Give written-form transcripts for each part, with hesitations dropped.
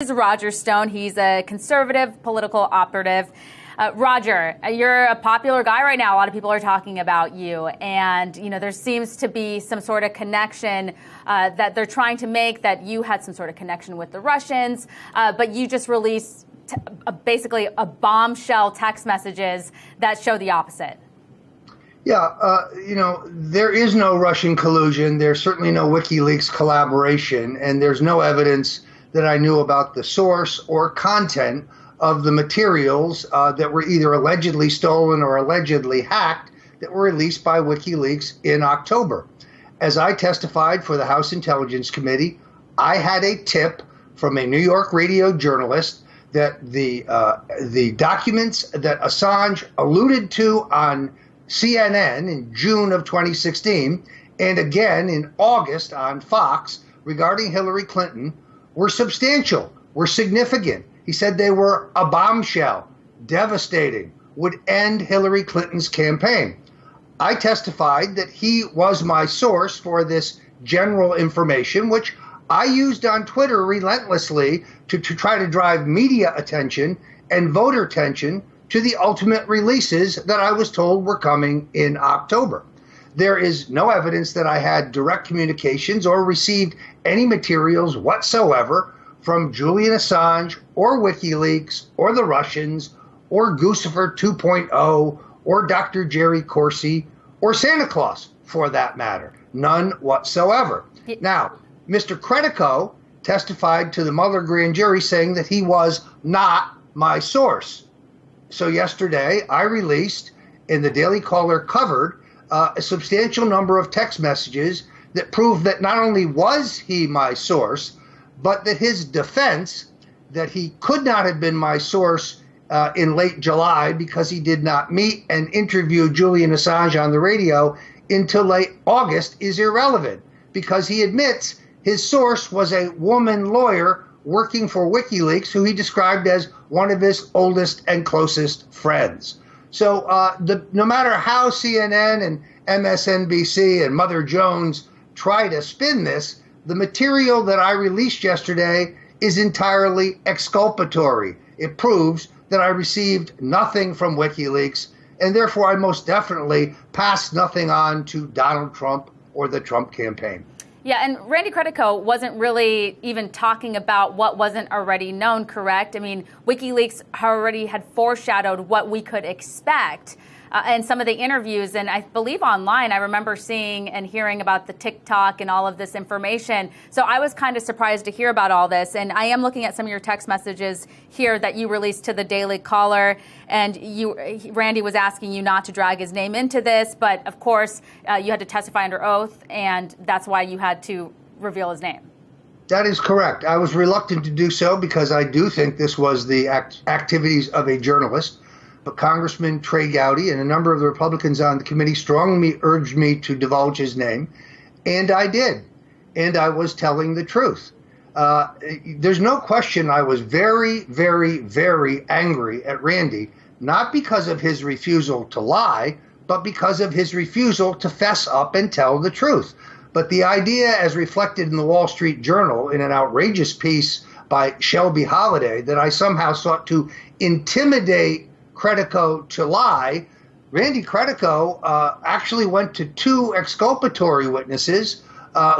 Is Roger Stone. He's a conservative political operative. Roger, you're a popular guy right now. A lot of people are talking about you. And, there seems to be some sort of connection that they're trying to make, that you had some sort of connection with the Russians. But you just released basically a bombshell text messages that show the opposite. Yeah, there is no Russian collusion. There's certainly no WikiLeaks collaboration. And there's no evidence that I knew about the source or content of the materials that were either allegedly stolen or allegedly hacked that were released by WikiLeaks in October. As I testified for the House Intelligence Committee, I had a tip from a New York radio journalist that the documents that Assange alluded to on CNN in June of 2016 and again in August on Fox regarding Hillary Clinton were substantial, were significant. He said they were a bombshell, devastating, would end Hillary Clinton's campaign. I testified that he was my source for this general information, which I used on Twitter relentlessly to try to drive media attention and voter attention to the ultimate releases that I was told were coming in October. There is no evidence that I had direct communications or received any materials whatsoever from Julian Assange or WikiLeaks or the Russians or Guccifer 2.0 or Dr. Jerry Corsi or Santa Claus, for that matter. None whatsoever. Now, Mr. Credico testified to the Mueller grand jury saying that he was not my source. So yesterday I released, and the Daily Caller covered, a substantial number of text messages that prove that not only was he my source, but that his defense that he could not have been my source in late July because he did not meet and interview Julian Assange on the radio until late August is irrelevant, because he admits his source was a woman lawyer working for WikiLeaks who he described as one of his oldest and closest friends. So no matter how CNN and MSNBC and Mother Jones try to spin this, the material that I released yesterday is entirely exculpatory. It proves that I received nothing from WikiLeaks, and therefore I most definitely passed nothing on to Donald Trump or the Trump campaign. Yeah, and Randy Credico wasn't really even talking about what wasn't already known, correct? I mean, WikiLeaks already had foreshadowed what we could expect in some of the interviews. And I believe online, I remember seeing and hearing about the TikTok and all of this information. So I was kind of surprised to hear about all this. And I am looking at some of your text messages here that you released to the Daily Caller. And Randy was asking you not to drag his name into this. But of course, you had to testify under oath. And that's why you had to reveal his name. That is correct. I was reluctant to do so because I do think this was the activities of a journalist. But Congressman Trey Gowdy and a number of the Republicans on the committee strongly urged me to divulge his name, and I did. And I was telling the truth. There's no question I was very, very, very angry at Randy, not because of his refusal to lie, but because of his refusal to fess up and tell the truth. But the idea, as reflected in the Wall Street Journal in an outrageous piece by Shelby Holliday, that I somehow sought to intimidate Credico to lie, Randy Credico actually went to two exculpatory witnesses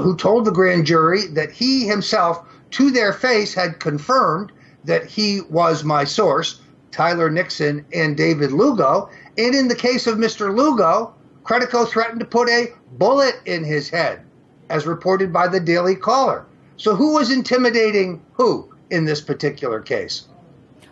who told the grand jury that he himself, to their face, had confirmed that he was my source, Tyler Nixon and David Lugo. And in the case of Mr. Lugo, Credico threatened to put a bullet in his head, as reported by the Daily Caller. So who was intimidating who in this particular case?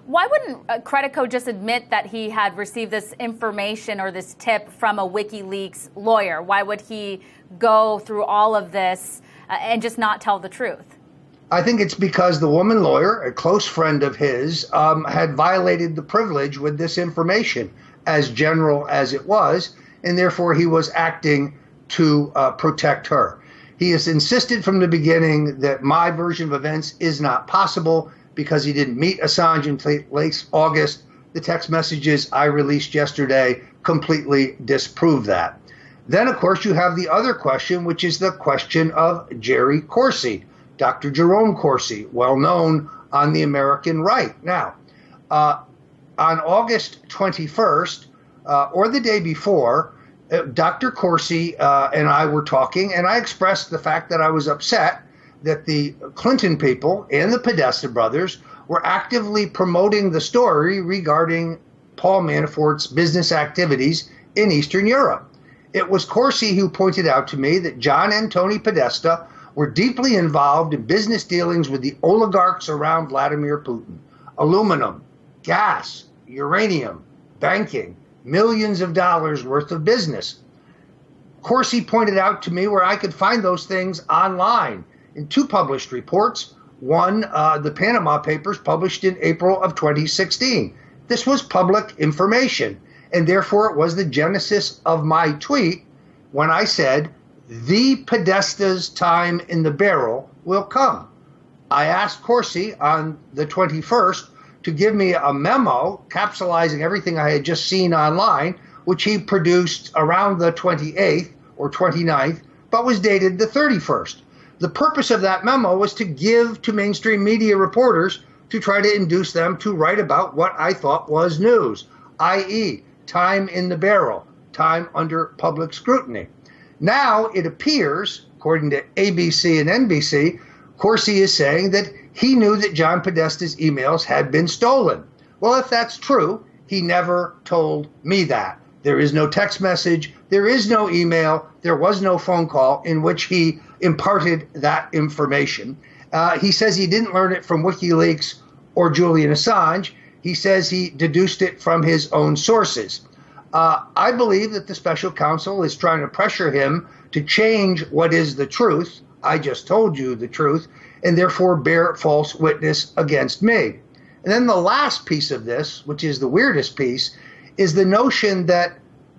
Why wouldn't Credico just admit that he had received this information or this tip from a WikiLeaks lawyer? Why would he go through all of this and just not tell the truth? I think it's because the woman lawyer, a close friend of his, had violated the privilege with this information, as general as it was, and therefore he was acting to protect her. He has insisted from the beginning that my version of events is not possible, because he didn't meet Assange until late August. The text messages I released yesterday completely disprove that. Then, of course, you have the other question, which is the question of Jerry Corsi, Dr. Jerome Corsi, well known on the American right. Now, on August 21st, or the day before, Dr. Corsi and I were talking, and I expressed the fact that I was upset that the Clinton people and the Podesta brothers were actively promoting the story regarding Paul Manafort's business activities in Eastern Europe. It was Corsi who pointed out to me that John and Tony Podesta were deeply involved in business dealings with the oligarchs around Vladimir Putin. Aluminum, gas, uranium, banking, millions of dollars worth of business. Corsi pointed out to me where I could find those things online in two published reports. One, the Panama Papers, published in April of 2016. This was public information, and therefore it was the genesis of my tweet when I said, the Podesta's time in the barrel will come. I asked Corsi on the 21st to give me a memo capsulizing everything I had just seen online, which he produced around the 28th or 29th, but was dated the 31st. The purpose of that memo was to give to mainstream media reporters to try to induce them to write about what I thought was news, i.e., time in the barrel, time under public scrutiny. Now it appears, according to ABC and NBC, Corsi is saying that he knew that John Podesta's emails had been stolen. Well, if that's true, he never told me that. There is no text message, there is no email, there was no phone call in which he imparted that information. He says he didn't learn it from WikiLeaks or Julian Assange. He says he deduced it from his own sources. I believe that the special counsel is trying to pressure him to change what is the truth. I just told you the truth, and therefore bear false witness against me. And then the last piece of this, which is the weirdest piece, is the notion that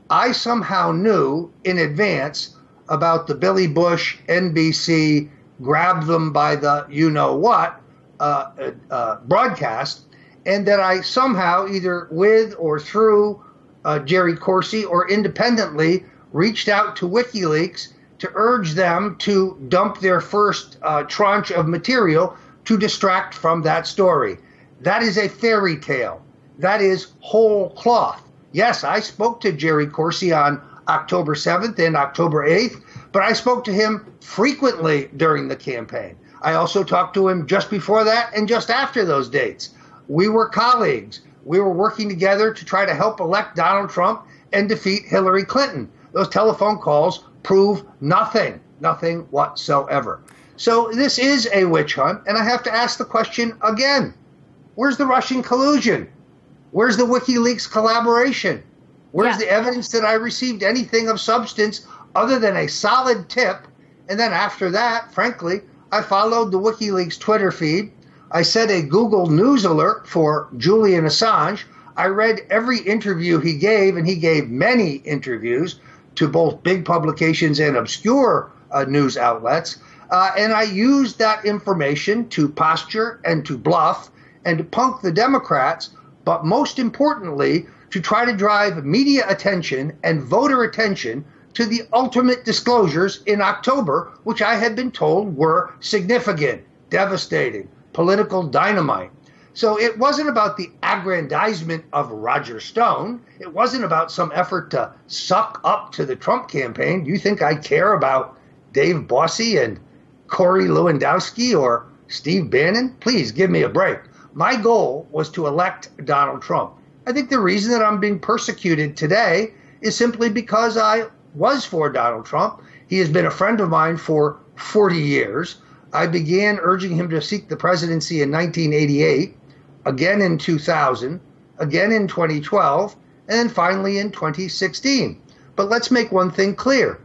I somehow knew in advance about the Billy Bush NBC grab them by the you-know-what broadcast, and that I somehow, either with or through Jerry Corsi or independently, reached out to WikiLeaks to urge them to dump their first tranche of material to distract from that story. That is a fairy tale. That is whole cloth. Yes, I spoke to Jerry Corsi on October 7th and October 8th, but I spoke to him frequently during the campaign. I also talked to him just before that and just after those dates. We were colleagues. We were working together to try to help elect Donald Trump and defeat Hillary Clinton. Those telephone calls prove nothing whatsoever. So this is a witch hunt, and I have to ask the question again. Where's the Russian collusion? Where's the WikiLeaks collaboration? Where's the evidence that I received anything of substance other than a solid tip? And then after that, frankly, I followed the WikiLeaks Twitter feed. I set a Google News alert for Julian Assange. I read every interview he gave, and he gave many interviews to both big publications and obscure news outlets. And I used that information to posture and to bluff and to punk the Democrats, but most importantly, to try to drive media attention and voter attention to the ultimate disclosures in October, which I had been told were significant, devastating, political dynamite. So it wasn't about the aggrandizement of Roger Stone. It wasn't about some effort to suck up to the Trump campaign. Do you think I care about Dave Bossie and Corey Lewandowski or Steve Bannon? Please give me a break. My goal was to elect Donald Trump. I think the reason that I'm being persecuted today is simply because I was for Donald Trump. He has been a friend of mine for 40 years. I began urging him to seek the presidency in 1988, again in 2000, again in 2012, and then finally in 2016. But let's make one thing clear.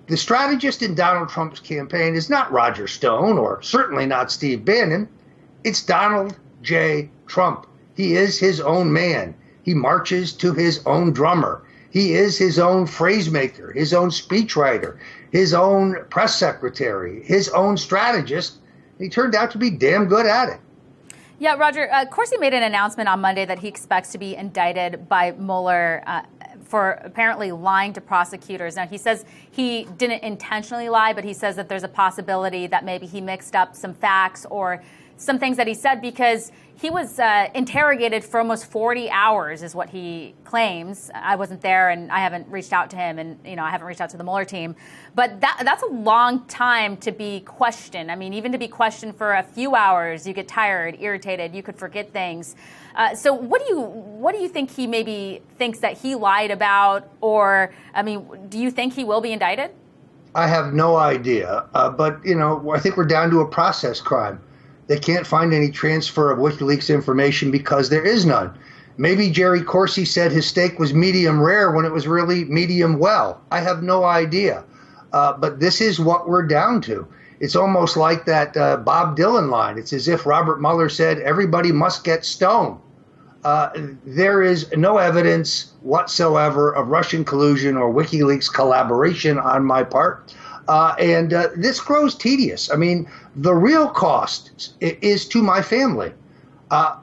The strategist in Donald Trump's campaign is not Roger Stone or certainly not Steve Bannon. It's Donald J. Trump. He is his own man. He marches to his own drummer. He is his own phrase maker, his own speechwriter, his own press secretary, his own strategist. He turned out to be damn good at it. Yeah, Roger, Corsi made an announcement on Monday that he expects to be indicted by Mueller for apparently lying to prosecutors. Now, he says he didn't intentionally lie, but he says that there's a possibility that maybe he mixed up some facts or some things that he said, because he was interrogated for almost 40 hours is what he claims. I wasn't there, and I haven't reached out to him, and I haven't reached out to the Mueller team. But that's a long time to be questioned. I mean, even to be questioned for a few hours, you get tired, irritated, you could forget things. So what do you think he maybe thinks that he lied about? Or, I mean, do you think he will be indicted? I have no idea. But, I think we're down to a process crime. They can't find any transfer of WikiLeaks information because there is none. Maybe Jerry Corsi said his steak was medium rare when it was really medium well. I have no idea. But this is what we're down to. It's almost like that Bob Dylan line. It's as if Robert Mueller said, everybody must get stoned. There is no evidence whatsoever of Russian collusion or WikiLeaks collaboration on my part. And this grows tedious. I mean, the real cost is to my family.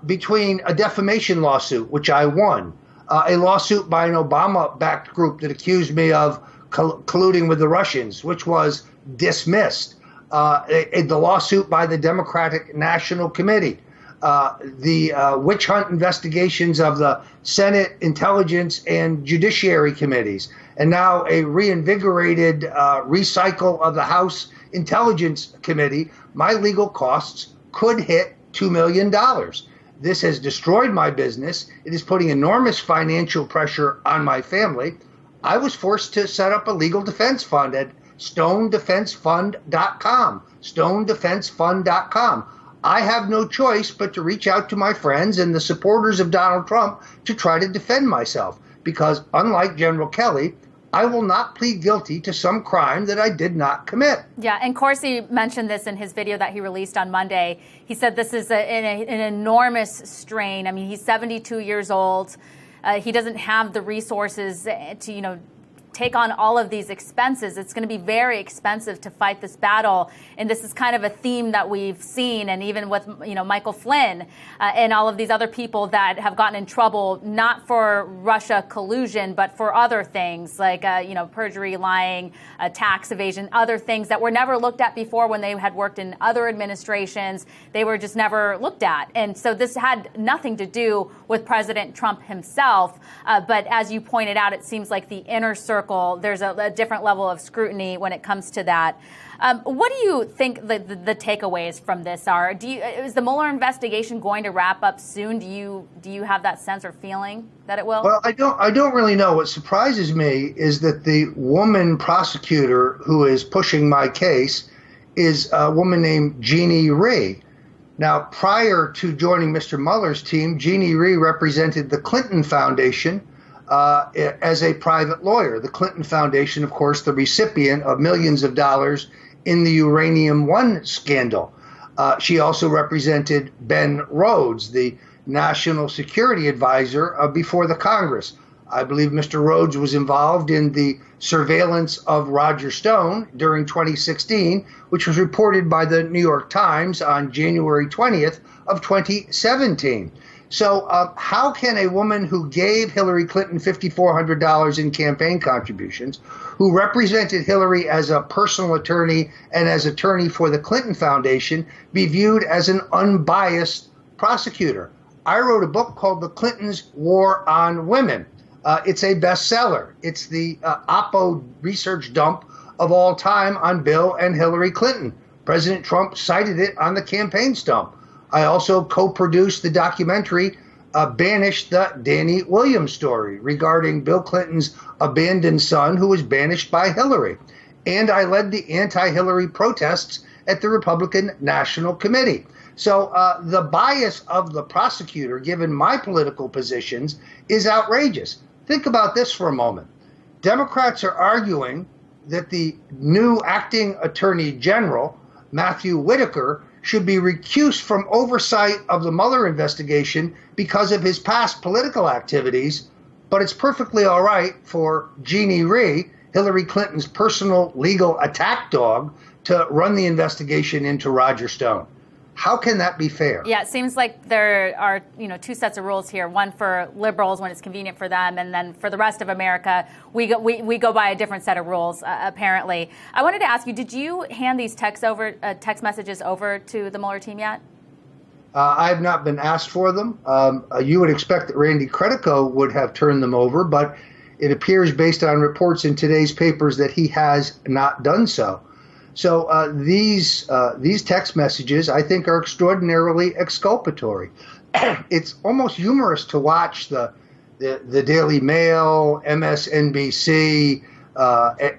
Between a defamation lawsuit, which I won, a lawsuit by an Obama-backed group that accused me of colluding with the Russians, which was dismissed, the lawsuit by the Democratic National Committee, the witch hunt investigations of the Senate Intelligence and Judiciary Committees, and now a reinvigorated recycle of the House Intelligence Committee. My legal costs could hit $2 million. This has destroyed my business. It is putting enormous financial pressure on my family. I was forced to set up a legal defense fund at stonedefensefund.com, stonedefensefund.com. I have no choice but to reach out to my friends and the supporters of Donald Trump to try to defend myself, because unlike General Kelly, I will not plead guilty to some crime that I did not commit. Yeah, and Corsi mentioned this in his video that he released on Monday. He said this is an enormous strain. I mean, he's 72 years old. He doesn't have the resources to, take on all of these expenses. It's going to be very expensive to fight this battle. And this is kind of a theme that we've seen. And even with, Michael Flynn and all of these other people that have gotten in trouble, not for Russia collusion, but for other things like, perjury, lying, tax evasion, other things that were never looked at before when they had worked in other administrations. They were just never looked at. And so this had nothing to do with President Trump himself. But as you pointed out, it seems like the inner circle, there's a different level of scrutiny when it comes to that. What do you think the takeaways from this are? Is the Mueller investigation going to wrap up soon? Do you have that sense or feeling that it will? Well, I don't really know. What surprises me is that the woman prosecutor who is pushing my case is a woman named Jeannie Rhee. Now, prior to joining Mr. Mueller's team, Jeannie Rhee represented the Clinton Foundation as a private lawyer. The Clinton Foundation, of course, the recipient of millions of dollars in the Uranium One scandal. She also represented Ben Rhodes, the national security advisor before the Congress. I believe Mr. Rhodes was involved in the surveillance of Roger Stone during 2016, which was reported by the New York Times on January 20th of 2017. So how can a woman who gave Hillary Clinton $5,400 in campaign contributions, who represented Hillary as a personal attorney and as attorney for the Clinton Foundation, be viewed as an unbiased prosecutor? I wrote a book called The Clintons' War on Women. It's a bestseller. It's the Oppo research dump of all time on Bill and Hillary Clinton. President Trump cited it on the campaign stump. I also co-produced the documentary Banished, the Danny Williams story regarding Bill Clinton's abandoned son who was banished by Hillary. And I led the anti-Hillary protests at the Republican National Committee. So the bias of the prosecutor, given my political positions, is outrageous. Think about this for a moment. Democrats are arguing that the new acting attorney general, Matthew Whitaker, should be recused from oversight of the Mueller investigation because of his past political activities, but it's perfectly all right for Jeannie Rhee, Hillary Clinton's personal legal attack dog, to run the investigation into Roger Stone. How can that be fair? Yeah, it seems like there are, two sets of rules here. One for liberals when it's convenient for them, and then for the rest of America, we go by a different set of rules. Apparently, I wanted to ask you: did you hand these text messages over to the Mueller team yet? I have not been asked for them. You would expect that Randy Credico would have turned them over, but it appears based on reports in today's papers that he has not done so. So these text messages, I think, are extraordinarily exculpatory. It's almost humorous to watch the Daily Mail, MSNBC,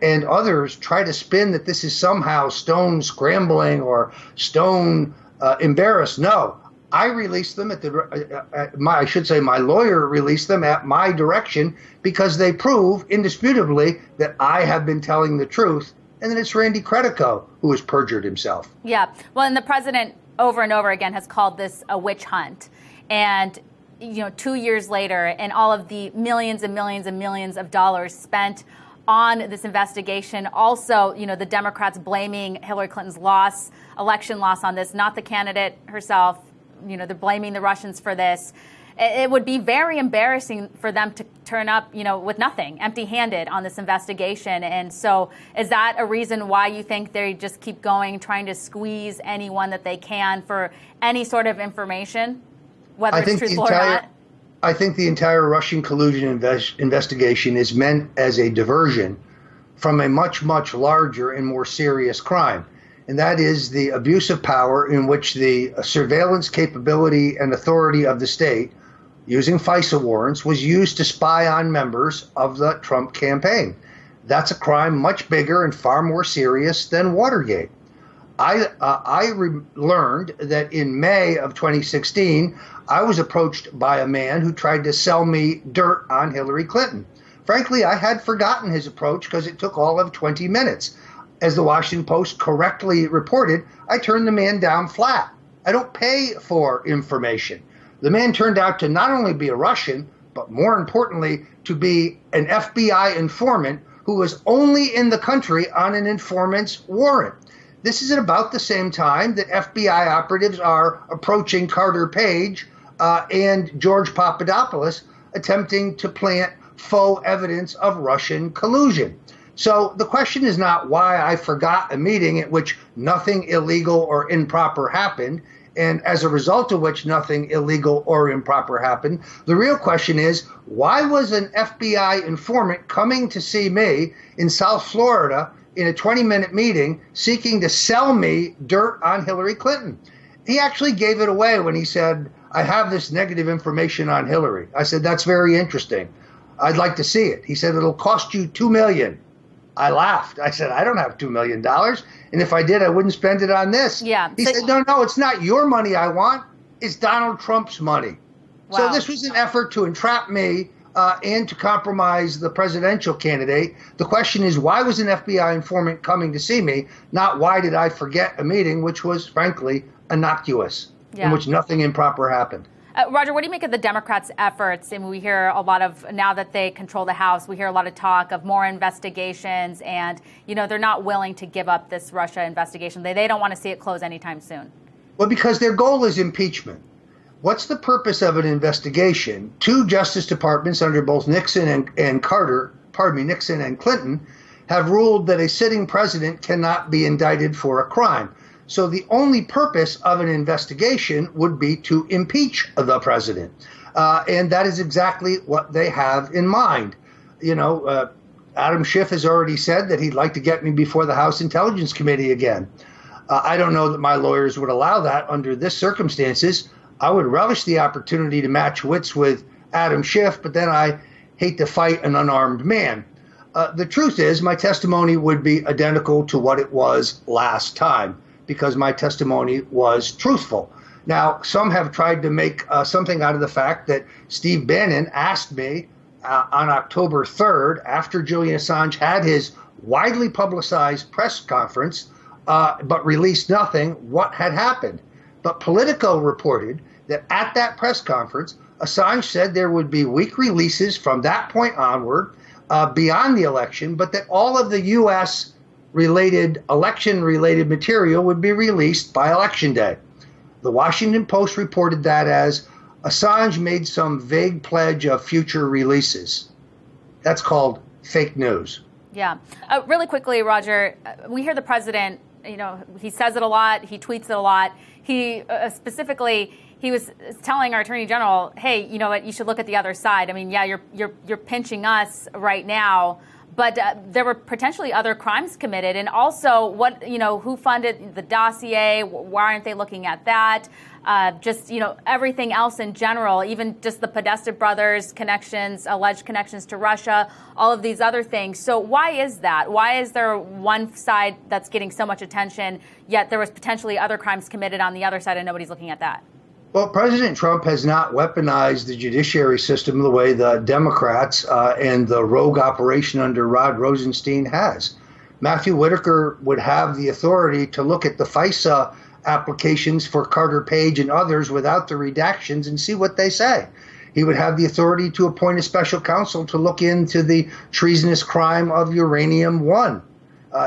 and others try to spin that this is somehow Stone scrambling or Stone embarrassed. No, I released them I should say my lawyer released them at my direction because they prove indisputably that I have been telling the truth, and that it's Randy Credico who has perjured himself. Yeah, well, and the president over and over again has called this a witch hunt. And 2 years later, and all of the millions and millions and millions of dollars spent on this investigation. Also, the Democrats blaming Hillary Clinton's election loss on this, not the candidate herself. They're blaming the Russians for this. It would be very embarrassing for them to turn up, with nothing, empty-handed on this investigation. And so is that a reason why you think they just keep going, trying to squeeze anyone that they can for any sort of information, whether it's truthful or not? I think the entire Russian collusion investigation is meant as a diversion from a much, much larger and more serious crime. And that is the abuse of power in which the surveillance capability and authority of the state, using FISA warrants, was used to spy on members of the Trump campaign. That's a crime much bigger and far more serious than Watergate. I learned that in May of 2016, I was approached by a man who tried to sell me dirt on Hillary Clinton. Frankly, I had forgotten his approach because it took all of 20 minutes. As the Washington Post correctly reported, I turned the man down flat. I don't pay for information. The man turned out to not only be a Russian, but more importantly, to be an FBI informant who was only in the country on an informant's warrant. This is at about the same time that FBI operatives are approaching Carter Page and George Papadopoulos, attempting to plant faux evidence of Russian collusion. So the question is not why I forgot a meeting at which nothing illegal or improper happened, and as a result of which nothing illegal or improper happened. The real question is, why was an FBI informant coming to see me in South Florida in a 20-minute meeting seeking to sell me dirt on Hillary Clinton? He actually gave it away when he said, I have this negative information on Hillary. I said, that's very interesting. I'd like to see it. He said, it'll cost you $2 million. I laughed. I said, I don't have $2 million. And if I did, I wouldn't spend it on this. Yeah. He said, no, it's not your money I want. It's Donald Trump's money. Wow. So this was an effort to entrap me and to compromise the presidential candidate. The question is, why was an FBI informant coming to see me? Not why did I forget a meeting, which was, frankly, innocuous, in which nothing improper happened. Roger, what do you make of the Democrats' efforts? And we hear a lot of, now that they control the House, we hear a lot of talk of more investigations, and, they're not willing to give up this Russia investigation. They don't want to see it close anytime soon. Well, because their goal is impeachment. What's the purpose of an investigation? Two Justice Departments under both Nixon and Clinton have ruled that a sitting president cannot be indicted for a crime. So the only purpose of an investigation would be to impeach the president. And that is exactly what they have in mind. Adam Schiff has already said that he'd like to get me before the House Intelligence Committee again. I don't know that my lawyers would allow that under this circumstances. I would relish the opportunity to match wits with Adam Schiff, but then I hate to fight an unarmed man. The truth is, my testimony would be identical to what it was last time, because my testimony was truthful. Now, some have tried to make something out of the fact that Steve Bannon asked me on October 3rd, after Julian Assange had his widely publicized press conference, but released nothing, what had happened. But Politico reported that at that press conference, Assange said there would be weak releases from that point onward beyond the election, but that all of the U.S. election-related material would be released by Election Day. The Washington Post reported that as Assange made some vague pledge of future releases. That's called fake news. Yeah. Really quickly, Roger, we hear the president he says it a lot. He tweets it a lot. He specifically, he was telling our Attorney General, hey, you know what, you should look at the other side. I mean, yeah, you're pinching us right now, but there were potentially other crimes committed. And also, who funded the dossier? Why aren't they looking at that? Everything else in general, even just the Podesta brothers' connections, alleged connections to Russia, all of these other things. So why is that? Why is there one side that's getting so much attention, yet there was potentially other crimes committed on the other side and nobody's looking at that? Well, President Trump has not weaponized the judiciary system the way the Democrats and the rogue operation under Rod Rosenstein has. Matthew Whitaker would have the authority to look at the FISA applications for Carter Page and others without the redactions and see what they say. He would have the authority to appoint a special counsel to look into the treasonous crime of Uranium One.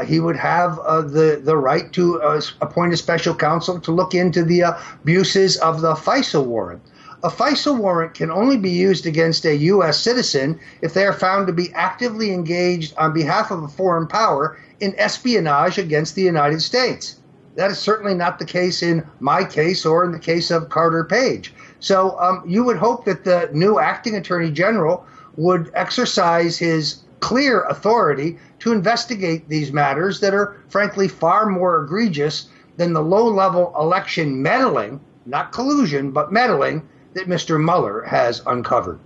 He would have the right to appoint a special counsel to look into the abuses of the FISA warrant. A FISA warrant can only be used against a U.S. citizen if they are found to be actively engaged on behalf of a foreign power in espionage against the United States. That is certainly not the case in my case or in the case of Carter Page. So you would hope that the new acting attorney general would exercise his clear authority to investigate these matters that are, frankly, far more egregious than the low-level election meddling, not collusion, but meddling, that Mr. Mueller has uncovered.